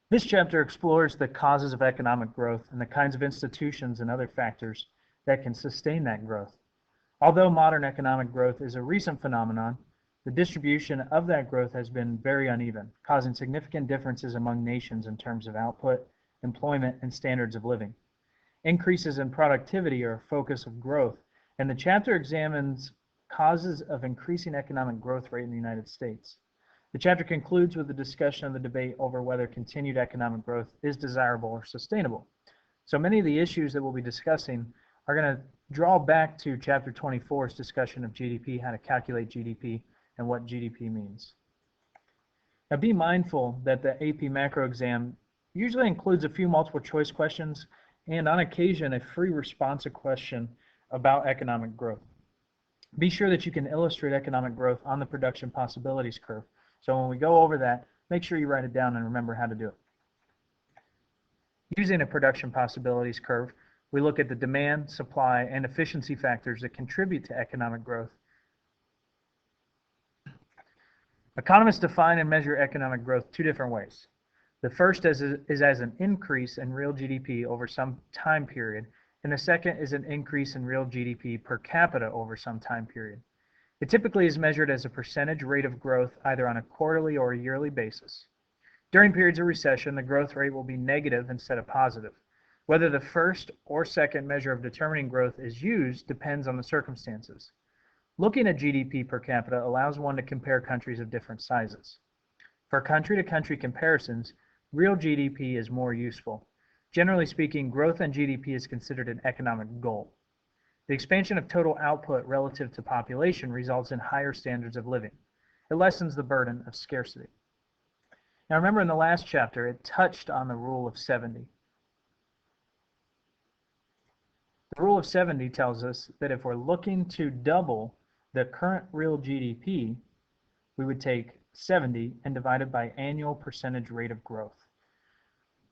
This chapter explores the causes of economic growth and the kinds of institutions and other factors that can sustain that growth. Although modern economic growth is a recent phenomenon, the distribution of that growth has been very uneven, causing significant differences among nations in terms of output, employment, and standards of living. Increases in productivity are a focus of growth, and the chapter examines causes of increasing economic growth rate in the United States. The chapter concludes with a discussion of the debate over whether continued economic growth is desirable or sustainable. So many of the issues that we'll be discussing are going to draw back to Chapter 24's discussion of GDP, how to calculate GDP, and what GDP means. Now be mindful that the AP macro exam usually includes a few multiple choice questions and on occasion a free responsive question about economic growth. Be sure that you can illustrate economic growth on the production possibilities curve. So when we go over that, make sure you write it down and remember how to do it. Using a production possibilities curve, we look at the demand, supply, and efficiency factors that contribute to economic growth. Economists define and measure economic growth two different ways. The first is as an increase in real GDP over some time period, and the second is an increase in real GDP per capita over some time period. It typically is measured as a percentage rate of growth either on a quarterly or a yearly basis. During periods of recession, the growth rate will be negative instead of positive. Whether the first or second measure of determining growth is used depends on the circumstances. Looking at GDP per capita allows one to compare countries of different sizes. For country-to-country comparisons, real GDP is more useful. Generally speaking, growth in GDP is considered an economic goal. The expansion of total output relative to population results in higher standards of living. It lessens the burden of scarcity. Now remember in the last chapter, it touched on the rule of 70. The rule of 70 tells us that if we're looking to double the current real GDP, we would take 70 and divide it by annual percentage rate of growth.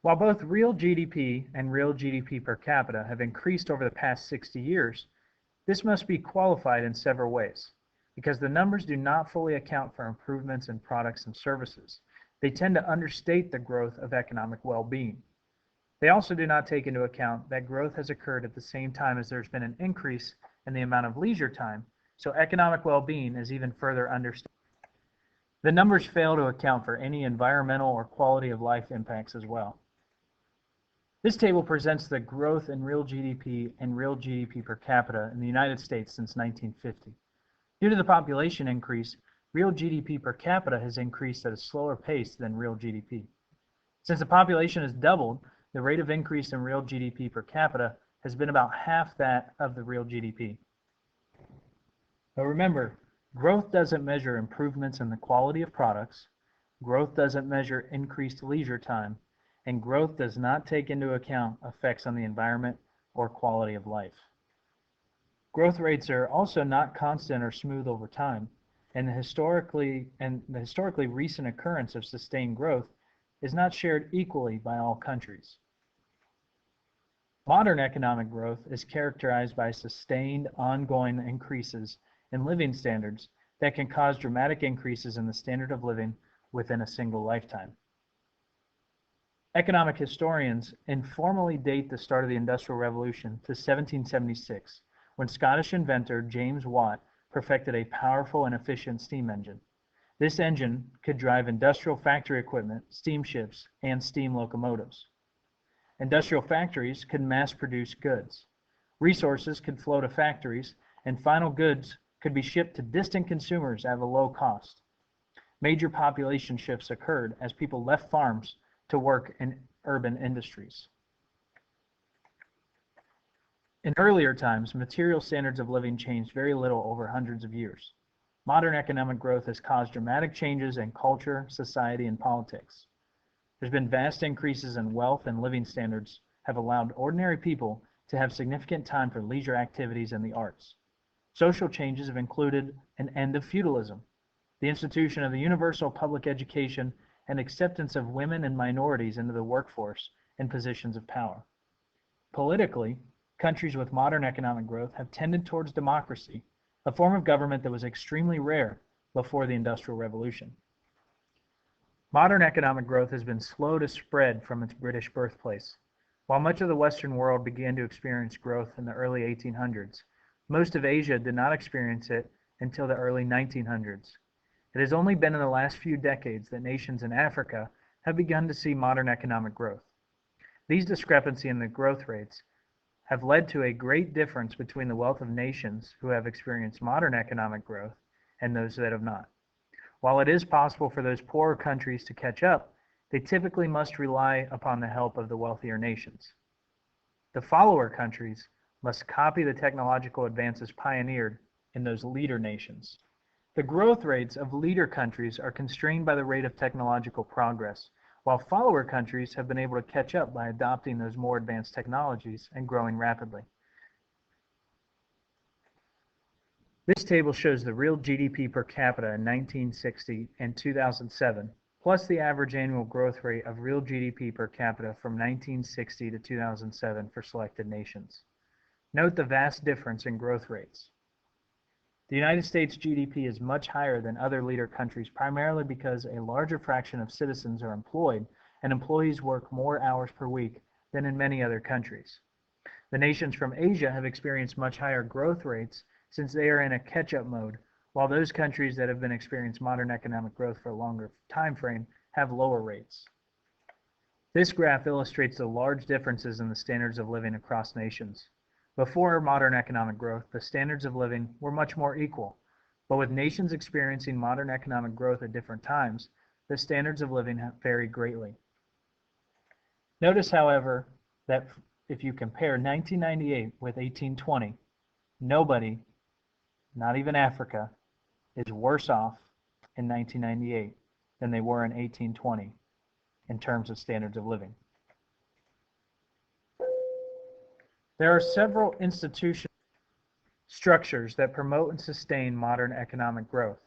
While both real GDP and real GDP per capita have increased over the past 60 years, this must be qualified in several ways, because the numbers do not fully account for improvements in products and services. They tend to understate the growth of economic well-being. They also do not take into account that growth has occurred at the same time as there's been an increase in the amount of leisure time, so economic well-being is even further understated. The numbers fail to account for any environmental or quality of life impacts as well. This table presents the growth in real GDP and real GDP per capita in the United States since 1950. Due to the population increase, real GDP per capita has increased at a slower pace than real GDP. Since the population has doubled, the rate of increase in real GDP per capita has been about half that of the real GDP. But remember, growth doesn't measure improvements in the quality of products, growth doesn't measure increased leisure time, and growth does not take into account effects on the environment or quality of life. Growth rates are also not constant or smooth over time, and the historically recent occurrence of sustained growth is not shared equally by all countries. Modern economic growth is characterized by sustained, ongoing increases in living standards that can cause dramatic increases in the standard of living within a single lifetime. Economic historians informally date the start of the Industrial Revolution to 1776, when Scottish inventor James Watt perfected a powerful and efficient steam engine. This engine could drive industrial factory equipment, steamships, and steam locomotives. Industrial factories could mass-produce goods. Resources could flow to factories, and final goods could be shipped to distant consumers at a low cost. Major population shifts occurred as people left farms to work in urban industries. In earlier times, material standards of living changed very little over hundreds of years. Modern economic growth has caused dramatic changes in culture, society, and politics. There's been vast increases in wealth, and living standards have allowed ordinary people to have significant time for leisure activities and the arts. Social changes have included an end of feudalism, the institution of the universal public education, and acceptance of women and minorities into the workforce and positions of power. Politically, countries with modern economic growth have tended towards democracy, a form of government that was extremely rare before the Industrial Revolution. Modern economic growth has been slow to spread from its British birthplace. While much of the Western world began to experience growth in the early 1800s, most of Asia did not experience it until the early 1900s. It has only been in the last few decades that nations in Africa have begun to see modern economic growth. These discrepancies in the growth rates have led to a great difference between the wealth of nations who have experienced modern economic growth and those that have not. While it is possible for those poorer countries to catch up, they typically must rely upon the help of the wealthier nations. The follower countries must copy the technological advances pioneered in those leader nations. The growth rates of leader countries are constrained by the rate of technological progress, while follower countries have been able to catch up by adopting those more advanced technologies and growing rapidly. This table shows the real GDP per capita in 1960 and 2007, plus the average annual growth rate of real GDP per capita from 1960 to 2007 for selected nations. Note the vast difference in growth rates. The United States GDP is much higher than other leader countries primarily because a larger fraction of citizens are employed and employees work more hours per week than in many other countries. The nations from Asia have experienced much higher growth rates since they are in a catch-up mode, while those countries that have been experiencing modern economic growth for a longer time frame have lower rates. This graph illustrates the large differences in the standards of living across nations. Before modern economic growth, the standards of living were much more equal, but with nations experiencing modern economic growth at different times, the standards of living have varied greatly. Notice, however, that if you compare 1998 with 1820, nobody, not even Africa, is worse off in 1998 than they were in 1820 in terms of standards of living. There are several institutional structures that promote and sustain modern economic growth.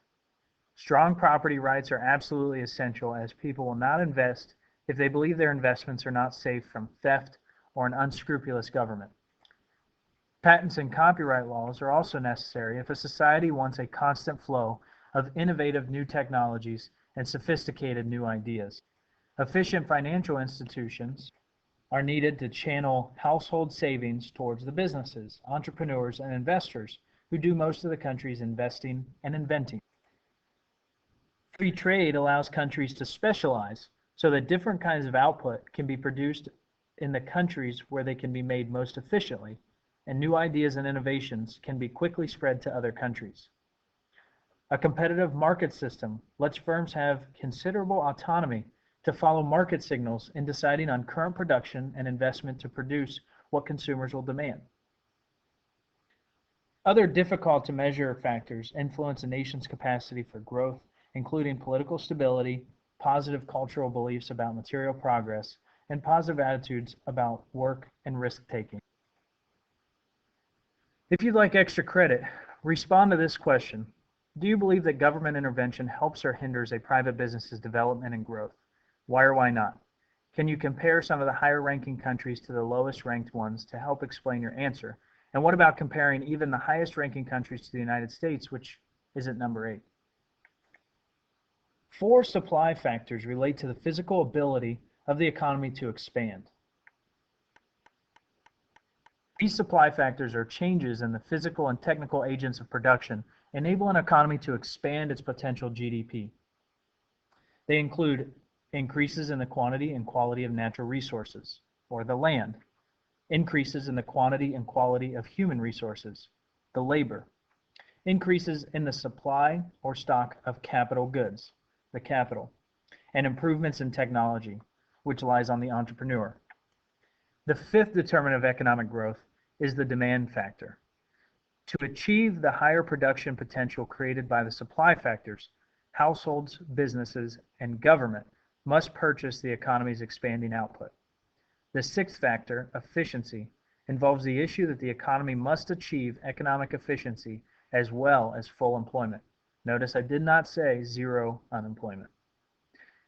Strong property rights are absolutely essential, as people will not invest if they believe their investments are not safe from theft or an unscrupulous government. Patents and copyright laws are also necessary if a society wants a constant flow of innovative new technologies and sophisticated new ideas. Efficient financial institutions are needed to channel household savings towards the businesses, entrepreneurs, and investors who do most of the country's investing and inventing. Free trade allows countries to specialize so that different kinds of output can be produced in the countries where they can be made most efficiently, and new ideas and innovations can be quickly spread to other countries. A competitive market system lets firms have considerable autonomy to follow market signals in deciding on current production and investment to produce what consumers will demand. Other difficult to measure factors influence a nation's capacity for growth, including political stability, positive cultural beliefs about material progress, and positive attitudes about work and risk-taking. If you'd like extra credit, respond to this question. Do you believe that government intervention helps or hinders a private business's development and growth? Why or why not? Can you compare some of the higher-ranking countries to the lowest-ranked ones to help explain your answer? And what about comparing even the highest-ranking countries to the United States, which is at number 8? 4 supply factors relate to the physical ability of the economy to expand. These supply factors are changes in the physical and technical agents of production, enable an economy to expand its potential GDP. They include increases in the quantity and quality of natural resources, or the land, increases in the quantity and quality of human resources, the labor, increases in the supply or stock of capital goods, the capital, and improvements in technology, which lies on the entrepreneur. The 5th determinant of economic growth is the demand factor. To achieve the higher production potential created by the supply factors, households, businesses, and government must purchase the economy's expanding output. The 6th factor, efficiency, involves the issue that the economy must achieve economic efficiency as well as full employment. Notice I did not say zero unemployment.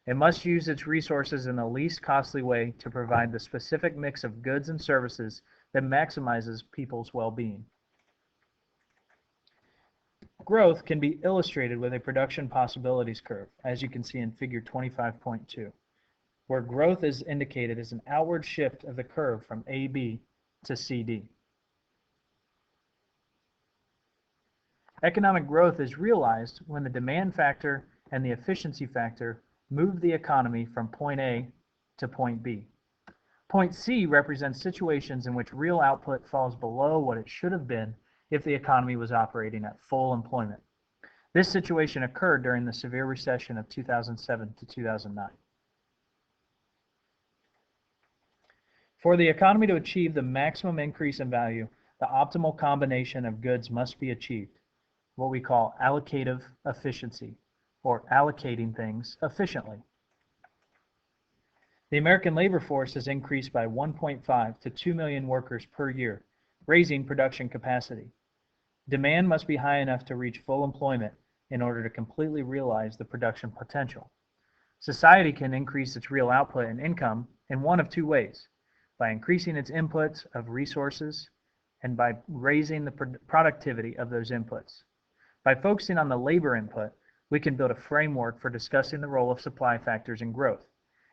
It must use its resources in the least costly way to provide the specific mix of goods and services that maximizes people's well-being. Growth can be illustrated with a production possibilities curve, as you can see in figure 25.2, where growth is indicated as an outward shift of the curve from AB to CD. Economic growth is realized when the demand factor and the efficiency factor move the economy from point A to point B. Point C represents situations in which real output falls below what it should have been if the economy was operating at full employment. This situation occurred during the severe recession of 2007 to 2009. For the economy to achieve the maximum increase in value, the optimal combination of goods must be achieved, what we call allocative efficiency, or allocating things efficiently. The American labor force has increased by 1.5 to 2 million workers per year, raising production capacity. Demand must be high enough to reach full employment in order to completely realize the production potential. Society can increase its real output and income in one of two ways: by increasing its inputs of resources and by raising the productivity of those inputs. By focusing on the labor input, we can build a framework for discussing the role of supply factors in growth.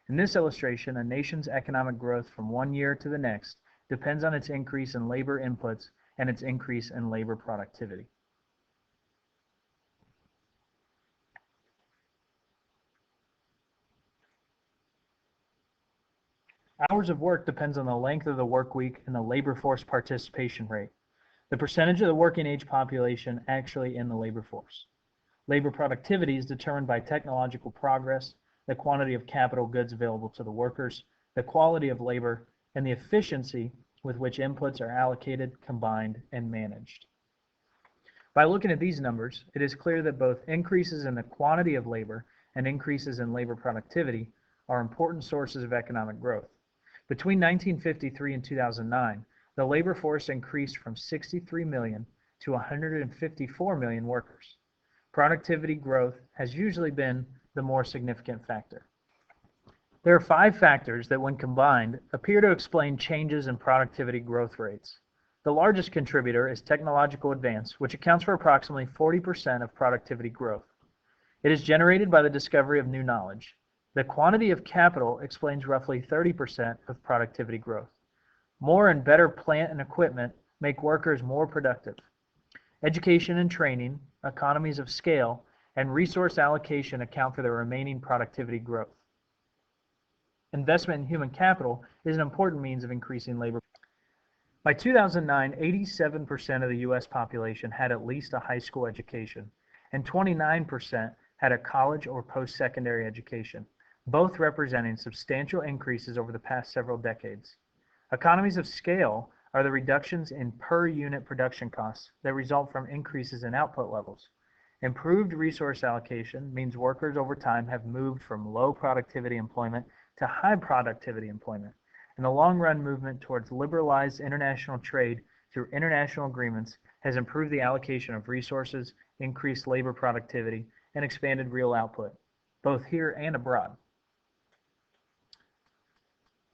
In this illustration, a nation's economic growth from one year to the next depends on its increase in labor inputs and its increase in labor productivity. Hours of work depends on the length of the work week and the labor force participation rate, the percentage of the working age population actually in the labor force. Labor productivity is determined by technological progress, the quantity of capital goods available to the workers, the quality of labor, and the efficiency with which inputs are allocated, combined, and managed. By looking at these numbers, it is clear that both increases in the quantity of labor and increases in labor productivity are important sources of economic growth. Between 1953 and 2009, the labor force increased from 63 million to 154 million workers. Productivity growth has usually been the more significant factor. There are 5 factors that, when combined, appear to explain changes in productivity growth rates. The largest contributor is technological advance, which accounts for approximately 40% of productivity growth. It is generated by the discovery of new knowledge. The quantity of capital explains roughly 30% of productivity growth. More and better plant and equipment make workers more productive. Education and training, economies of scale, and resource allocation account for the remaining productivity growth. Investment in human capital is an important means of increasing labor. By 2009, 87% of the U.S. population had at least a high school education, and 29% had a college or post-secondary education, both representing substantial increases over the past several decades. Economies of scale are the reductions in per-unit production costs that result from increases in output levels. Improved resource allocation means workers over time have moved from low productivity employment to high productivity employment, and the long-run movement towards liberalized international trade through international agreements has improved the allocation of resources, increased labor productivity, and expanded real output, both here and abroad.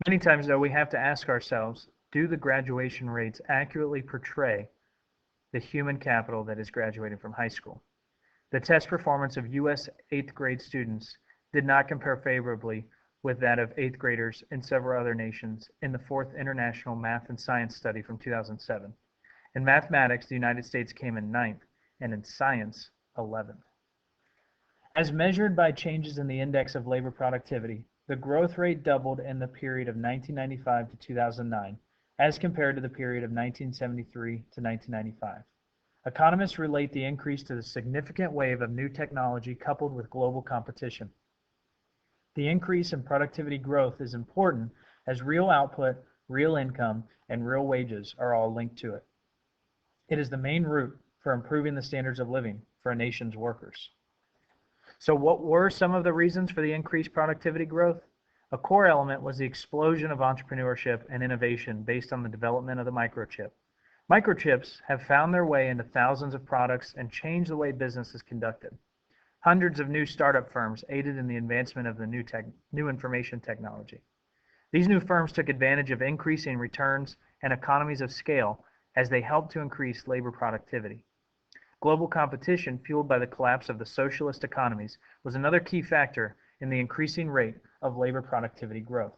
Many times, though, we have to ask ourselves, do the graduation rates accurately portray the human capital that is graduating from high school? The test performance of U.S. 8th grade students did not compare favorably with that of 8th graders in several other nations in the 4th International Math and Science Study from 2007. In mathematics, the United States came in 9th, and in science, 11th. As measured by changes in the index of labor productivity, the growth rate doubled in the period of 1995 to 2009, as compared to the period of 1973 to 1995. Economists relate the increase to the significant wave of new technology coupled with global competition. The increase in productivity growth is important as real output, real income, and real wages are all linked to it. It is the main route for improving the standards of living for a nation's workers. So what were some of the reasons for the increased productivity growth? A core element was the explosion of entrepreneurship and innovation based on the development of the microchip. Microchips have found their way into thousands of products and changed the way business is conducted. Hundreds of new startup firms aided in the advancement of the new information technology. These new firms took advantage of increasing returns and economies of scale as they helped to increase labor productivity. Global competition, fueled by the collapse of the socialist economies, was another key factor in the increasing rate of labor productivity growth.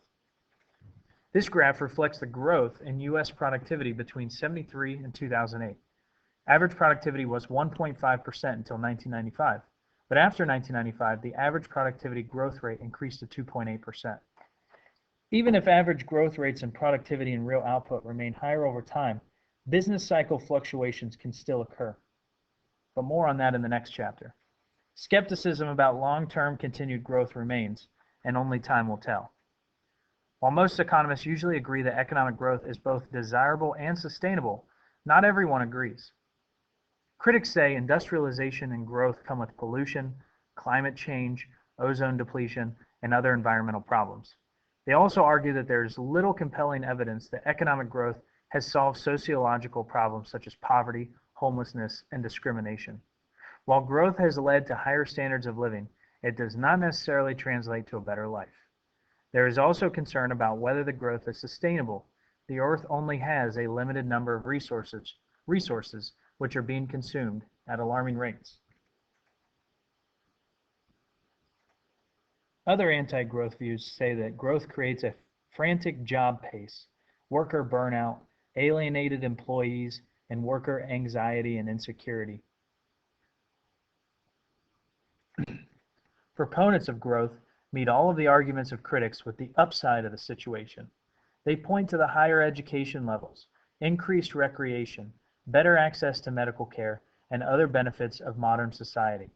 This graph reflects the growth in U.S. productivity between 1973 and 2008. Average productivity was 1.5% until 1995, but after 1995, the average productivity growth rate increased to 2.8%. Even if average growth rates in productivity and real output remain higher over time, business cycle fluctuations can still occur. But more on that in the next chapter. Skepticism about long-term continued growth remains, and only time will tell. While most economists usually agree that economic growth is both desirable and sustainable, not everyone agrees. Critics say industrialization and growth come with pollution, climate change, ozone depletion, and other environmental problems. They also argue that there is little compelling evidence that economic growth has solved sociological problems such as poverty, homelessness, and discrimination. While growth has led to higher standards of living, it does not necessarily translate to a better life. There is also concern about whether the growth is sustainable. The Earth only has a limited number of resources which are being consumed at alarming rates. Other anti-growth views say that growth creates a frantic job pace, worker burnout, alienated employees, and worker anxiety and insecurity. Proponents of growth meet all of the arguments of critics with the upside of the situation. They point to the higher education levels, increased recreation, better access to medical care, and other benefits of modern society.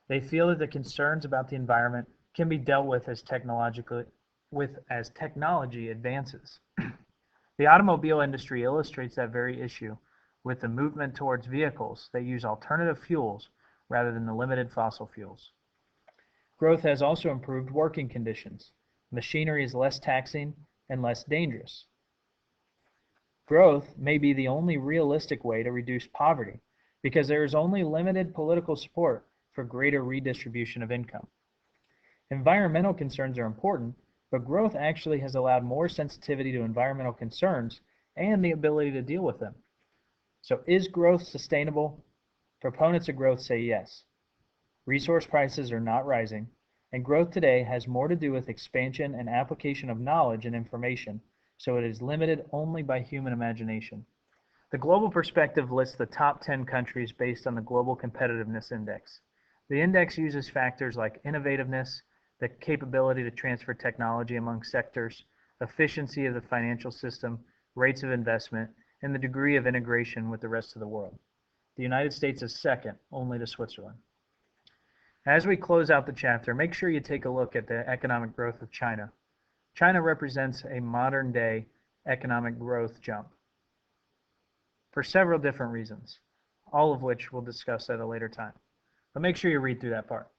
They feel that the concerns about the environment can be dealt with as technology advances. The automobile industry illustrates that very issue with the movement towards vehicles that use alternative fuels rather than the limited fossil fuels. Growth has also improved working conditions. Machinery is less taxing and less dangerous. Growth may be the only realistic way to reduce poverty because there is only limited political support for greater redistribution of income. Environmental concerns are important, but growth actually has allowed more sensitivity to environmental concerns and the ability to deal with them. So is growth sustainable? Proponents of growth say yes. Resource prices are not rising, and growth today has more to do with expansion and application of knowledge and information, so it is limited only by human imagination. The global perspective lists the top 10 countries based on the Global Competitiveness Index. The index uses factors like innovativeness, the capability to transfer technology among sectors, efficiency of the financial system, rates of investment, and the degree of integration with the rest of the world. The United States is second, only to Switzerland. As we close out the chapter, make sure you take a look at the economic growth of China. China represents a modern-day economic growth jump for several different reasons, all of which we'll discuss at a later time. But make sure you read through that part.